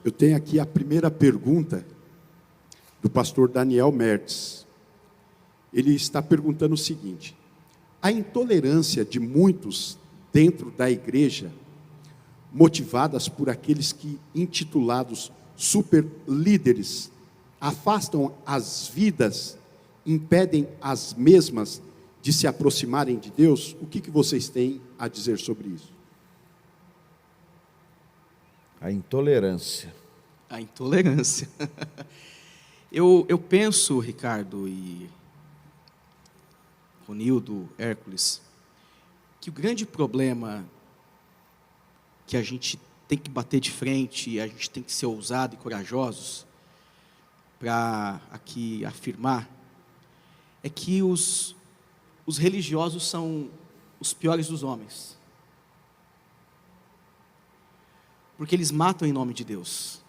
Eu tenho aqui a primeira pergunta do pastor Daniel Mertz. Ele está perguntando o seguinte: a intolerância de muitos dentro da igreja, motivadas por aqueles que, intitulados super líderes, afastam as vidas, impedem as mesmas de se aproximarem de Deus? O que vocês têm a dizer sobre isso? A intolerância. A intolerância. Eu penso, Ricardo e Ronildo, Hércules, que o grande problema que a gente tem que bater de frente, a gente tem que ser ousado e corajosos para aqui afirmar, é que os religiosos são os piores dos homens. Porque eles matam em nome de Deus.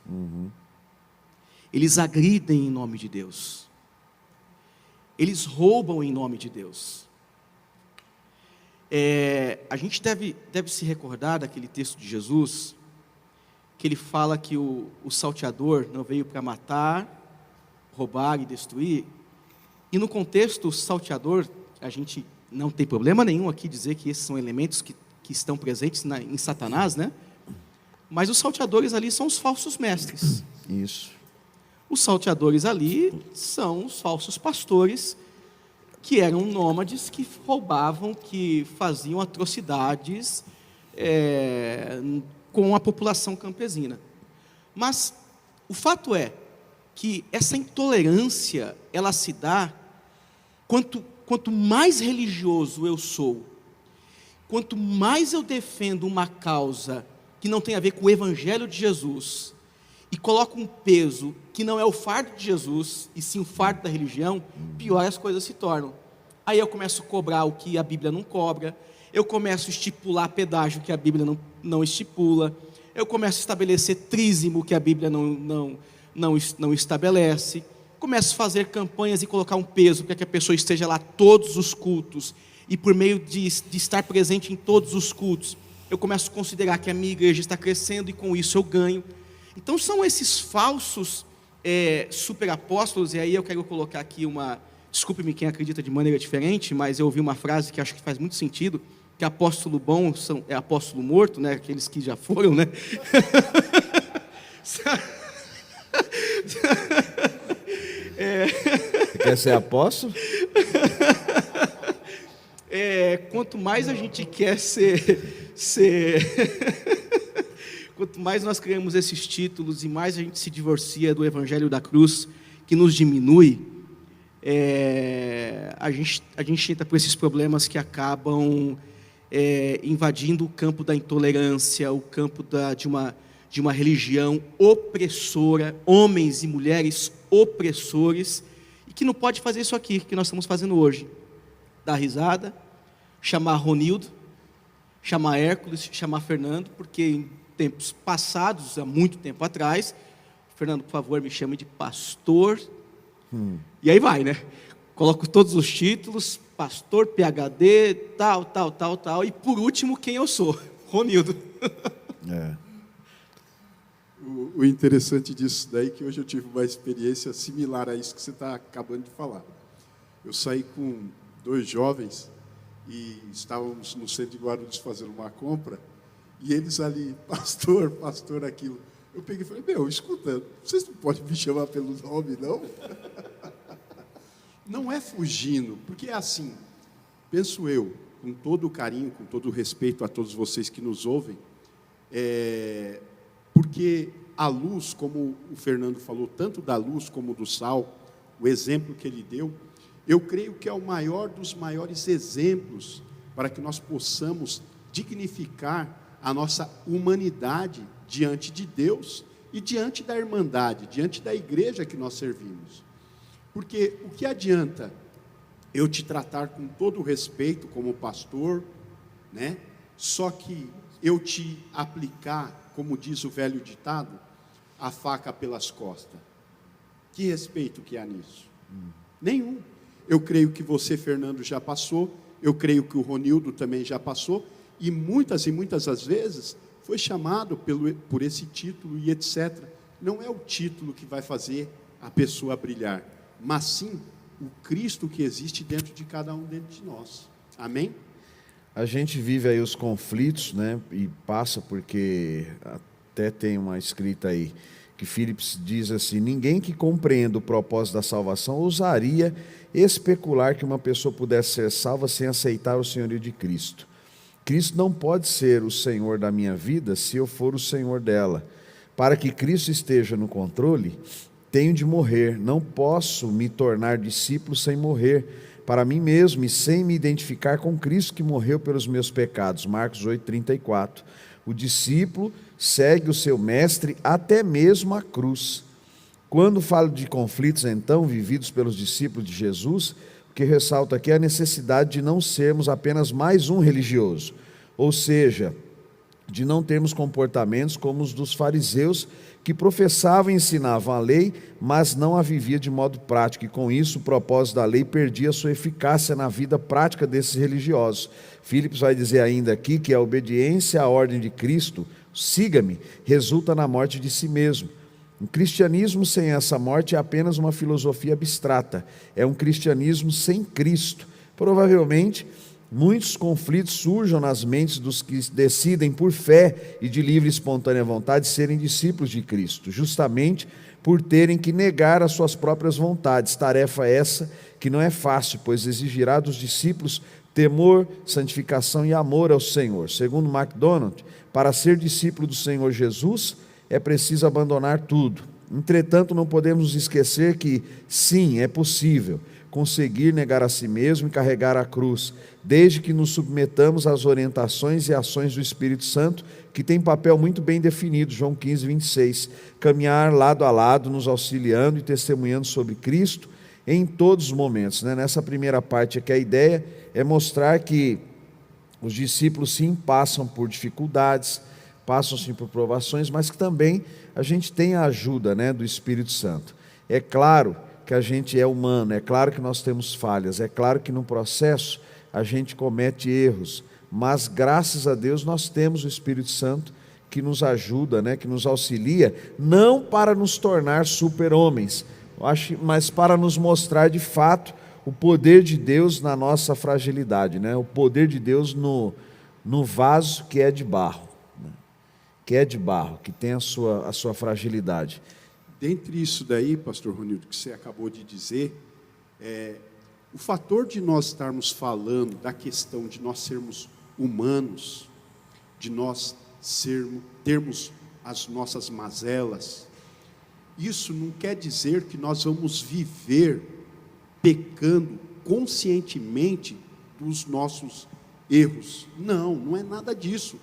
Eles agridem em nome de Deus. Eles roubam em nome de Deus. A gente deve se recordar daquele texto de Jesus, que ele fala que o salteador não veio para matar, roubar e destruir. E no contexto, o salteador, a gente não tem problema nenhum aqui dizer que esses são elementos que estão presentes em Satanás, né? Mas os salteadores ali são os falsos mestres. Isso. Os salteadores ali são os falsos pastores, que eram nômades, que roubavam, que faziam atrocidades com a população campesina. Mas o fato é que essa intolerância, ela se dá quanto mais religioso eu sou, quanto mais eu defendo uma causa que não tem a ver com o Evangelho de Jesus, e coloco um peso que não é o fardo de Jesus, e sim o fardo da religião, pior as coisas se tornam. Aí eu começo a cobrar o que a Bíblia não cobra, eu começo a estipular pedágio que a Bíblia não estipula, eu começo a estabelecer trízimo que a Bíblia não estabelece, começo a fazer campanhas e colocar um peso para que a pessoa esteja lá todos os cultos, e por meio de estar presente em todos os cultos, eu começo a considerar que a minha igreja está crescendo e com isso eu ganho. Então são esses falsos superapóstolos, e aí eu quero colocar aqui desculpe-me quem acredita de maneira diferente, mas eu ouvi uma frase que acho que faz muito sentido, que apóstolo bom é apóstolo morto, né? Aqueles que já foram, né? Você quer ser apóstolo? Quanto mais a gente quer ser quanto mais nós criamos esses títulos e mais a gente se divorcia do Evangelho da Cruz, que nos diminui, a gente entra por esses problemas que acabam invadindo o campo da intolerância, o campo de uma religião opressora, homens e mulheres opressores, e que não pode fazer isso aqui, que nós estamos fazendo hoje. Dar risada, chamar Ronildo, chamar Hércules, chamar Fernando, porque em tempos passados, há muito tempo atrás, Fernando, por favor, me chame de pastor, e aí vai, né? Coloco todos os títulos, pastor, PhD, tal, e por último, quem eu sou? Ronildo. O interessante disso daí é que hoje eu tive uma experiência similar a isso que você está acabando de falar. Eu saí com 2 jovens e estávamos no centro de Guarulhos fazendo uma compra, e eles ali, pastor, aquilo. Eu peguei e falei, escuta, vocês não podem me chamar pelo nome, não? Não é fugindo, porque é assim, penso eu, com todo o carinho, com todo o respeito a todos vocês que nos ouvem, porque a luz, como o Fernando falou, tanto da luz como do sal, o exemplo que ele deu, eu creio que é o maior dos maiores exemplos para que nós possamos dignificar a nossa humanidade diante de Deus e diante da irmandade, diante da igreja que nós servimos. Porque o que adianta eu te tratar com todo o respeito como pastor, né? Só que eu te aplicar, como diz o velho ditado, a faca pelas costas? Que respeito que há nisso? Nenhum. Eu creio que você, Fernando, já passou, eu creio que o Ronildo também já passou, e muitas das vezes foi chamado por esse título e etc. não é o título que vai fazer a pessoa brilhar, mas sim o Cristo que existe dentro de cada um dentro de nós. Amém? A gente vive aí os conflitos, né? E passa porque até tem uma escrita aí que Phillips diz assim: ninguém que compreenda o propósito da salvação ousaria especular que uma pessoa pudesse ser salva sem aceitar o senhorio de Cristo. Cristo não pode ser o Senhor da minha vida se eu for o Senhor dela. Para que Cristo esteja no controle, tenho de morrer. Não posso me tornar discípulo sem morrer para mim mesmo e sem me identificar com Cristo que morreu pelos meus pecados. Marcos 8,34. O discípulo segue o seu mestre até mesmo a cruz. Quando falo de conflitos, então, vividos pelos discípulos de Jesus, o que ressalto aqui é a necessidade de não sermos apenas mais um religioso, ou seja, de não termos comportamentos como os dos fariseus, que professavam e ensinavam a lei, mas não a vivia de modo prático, e com isso o propósito da lei perdia sua eficácia na vida prática desses religiosos. Phillips vai dizer ainda aqui que a obediência à ordem de Cristo, siga-me, resulta na morte de si mesmo. Um cristianismo sem essa morte é apenas uma filosofia abstrata, é um cristianismo sem Cristo. Provavelmente, muitos conflitos surjam nas mentes dos que decidem por fé e de livre e espontânea vontade serem discípulos de Cristo, justamente por terem que negar as suas próprias vontades. Tarefa essa que não é fácil, pois exigirá dos discípulos temor, santificação e amor ao Senhor. Segundo MacDonald, para ser discípulo do Senhor Jesus, é preciso abandonar tudo. Entretanto, não podemos nos esquecer que, sim, é possível conseguir negar a si mesmo e carregar a cruz, desde que nos submetamos às orientações e ações do Espírito Santo, que tem papel muito bem definido, João 15:26, caminhar lado a lado, nos auxiliando e testemunhando sobre Cristo em todos os momentos. Nessa primeira parte aqui, a ideia é mostrar que os discípulos sim passam por dificuldades, passam sim por provações, mas que também a gente tem a ajuda do Espírito Santo. É claro que a gente é humano, é claro que nós temos falhas, é claro que no processo a gente comete erros, mas graças a Deus nós temos o Espírito Santo que nos ajuda, que nos auxilia, não para nos tornar super-homens, mas para nos mostrar de fato o poder de Deus na nossa fragilidade, o poder de Deus no vaso que é de barro, que tem a sua fragilidade. Dentre isso daí, pastor Ronildo, que você acabou de dizer, o fator de nós estarmos falando da questão de nós sermos humanos, de nós termos as nossas mazelas, isso não quer dizer que nós vamos viver pecando conscientemente dos nossos erros. Não é nada disso.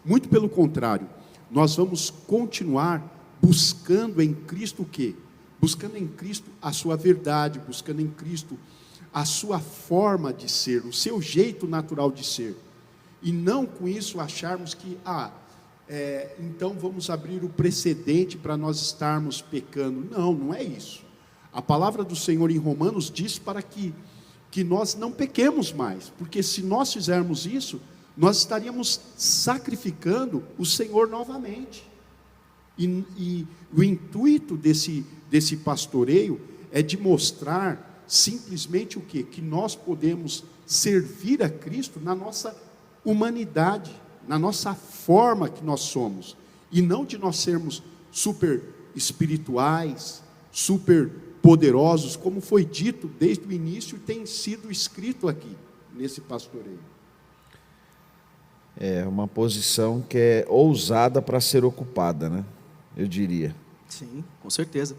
Muito pelo contrário, nós vamos continuar buscando em Cristo o quê? Buscando em Cristo a sua verdade, buscando em Cristo a sua forma de ser, o seu jeito natural de ser. E não com isso acharmos que, então vamos abrir o precedente para nós estarmos pecando. Não é isso. A palavra do Senhor em Romanos diz para que nós não pequemos mais, porque se nós fizermos isso, nós estaríamos sacrificando o Senhor novamente. E o intuito desse pastoreio é de mostrar simplesmente o quê? Que nós podemos servir a Cristo na nossa humanidade, na nossa forma que nós somos, e não de nós sermos super espirituais, super poderosos, como foi dito desde o início e tem sido escrito aqui, nesse pastoreio. É uma posição que é ousada para ser ocupada, eu diria. Sim, com certeza.